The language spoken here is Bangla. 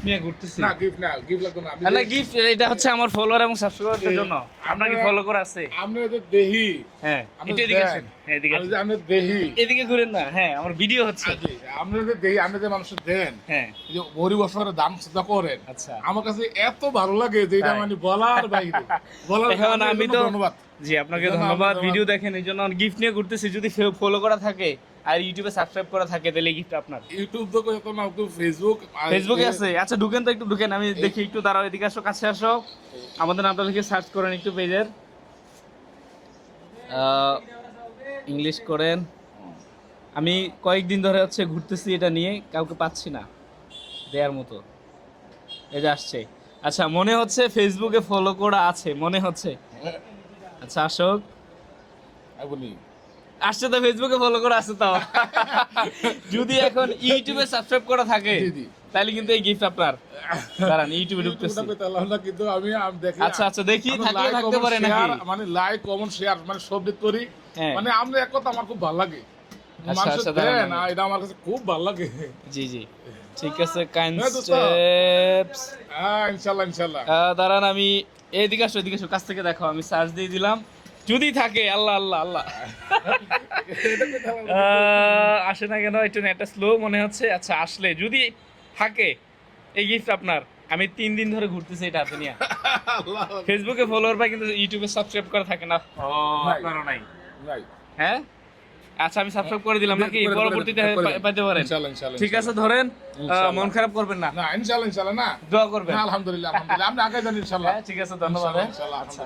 নিয়ে ঘুরতেছি। না গিফট না, গিফট লাগবে না। না গিফট এটা হচ্ছে আমার ফলোয়ার এবং সাবস্ক্রাইবারদের জন্য। আপনাকে ফলো করা আছে? আমরা তো দেহি। হ্যাঁ একটু এদিকে আসেন। হ্যাঁ এদিকে আসেন। আমরা দেহি। এদিকে ঘুরেন না। হ্যাঁ আমার ভিডিও হচ্ছে। আমরা যে দেহি, আমরা যে মানুষের দেন, হ্যাঁ যে গরিব অসহায়ের দান সেটা করেন, আচ্ছা আমার কাছে এত ভালো লাগে যে এটা মানে বলার বাইরে। বলার এখন আমি তো ধন্যবাদ। জি আপনাকে ধন্যবাদ। ভিডিও দেখেন এই জন্য গিফট নিয়ে ঘুরতেছি। যদি ফলো করা থাকে আর ইউটিউবে সাবস্ক্রাইব করা থাকে তাহলে গিফট আপনার। ইউটিউব তো কত না, তো ফেসবুক, ফেসবুকে আছে। আচ্ছা ঢুকেন তো, একটু ঢুকেন, আমি দেখি একটু দাঁড়াও, এদিকে আসো, কাছে আসো। আমাদের নামটা লিখে সার্চ করেন একটু পেজের, ইংলিশ করেন। আমি কয়েকদিন ধরে হচ্ছে ঘুরতেছি এটা নিয়ে, কাউকে পাচ্ছি না দেয়ার মতো। এই যে আসছে। আচ্ছা মনে হচ্ছে ফেসবুকে ফলো করা আছে মনে হচ্ছে। আচ্ছা আসুক। বলি আসছে তো, ফেসবুকে ফলো করা আছে তাও। যদি এখন ইউটিউবে সাবস্ক্রাইব করা থাকে তাহলে কিন্তু এই গিফট আপনার। দাঁড়ান ইউটিউবে ঢুকতেছি। কিন্তু আমি দেখি। আচ্ছা আচ্ছা দেখি থাকলে থাকতে পারে নাকি। মানে লাইক কমেন্ট শেয়ার মানে সব দিক করি। মানে আমরা এক কথা আমার খুব ভালো লাগে। মানুষের দেন এটা আমার কাছে খুব ভালো লাগে। জি জি ঠিক আছে। Kind steps. ইনশাআল্লাহ ইনশাআল্লাহ। দাঁড়ান আমি এদিকে আসো, এদিকে আসো, কাছ থেকে দেখো। আমি সার্চ দিয়ে দিলাম, যদি থাকে। আল্লাহ আল্লাহ আল্লাহ। আসে না কেন, একটু নেটটা স্লো মনে হচ্ছে। আচ্ছা আসলে যদি থাকে এই গিফট আপনার। আমি 3 দিন ধরে ঘুরতেছি এটা হাতে নিয়ে। ফেসবুকে ফলোয়ার পাই কিন্তু ইউটিউবে সাবস্ক্রাইব করা থাকে না। ও আপনারও নাই? হ্যাঁ আচ্ছা আমি সাবস্ক্রাইব করে দিলাম নাকি, পরবর্তীতে পাইতে পারেন। ঠিক আছে ধরেন, মন খারাপ করবেন না। না ইনশাআল্লাহ ইনশাআল্লাহ। না দোয়া করবেন। আলহামদুলিল্লাহ আলহামদুলিল্লাহ। আমরা আগে জানি ইনশাআল্লাহ। ঠিক আছে ধন্যবাদ। ইনশাআল্লাহ।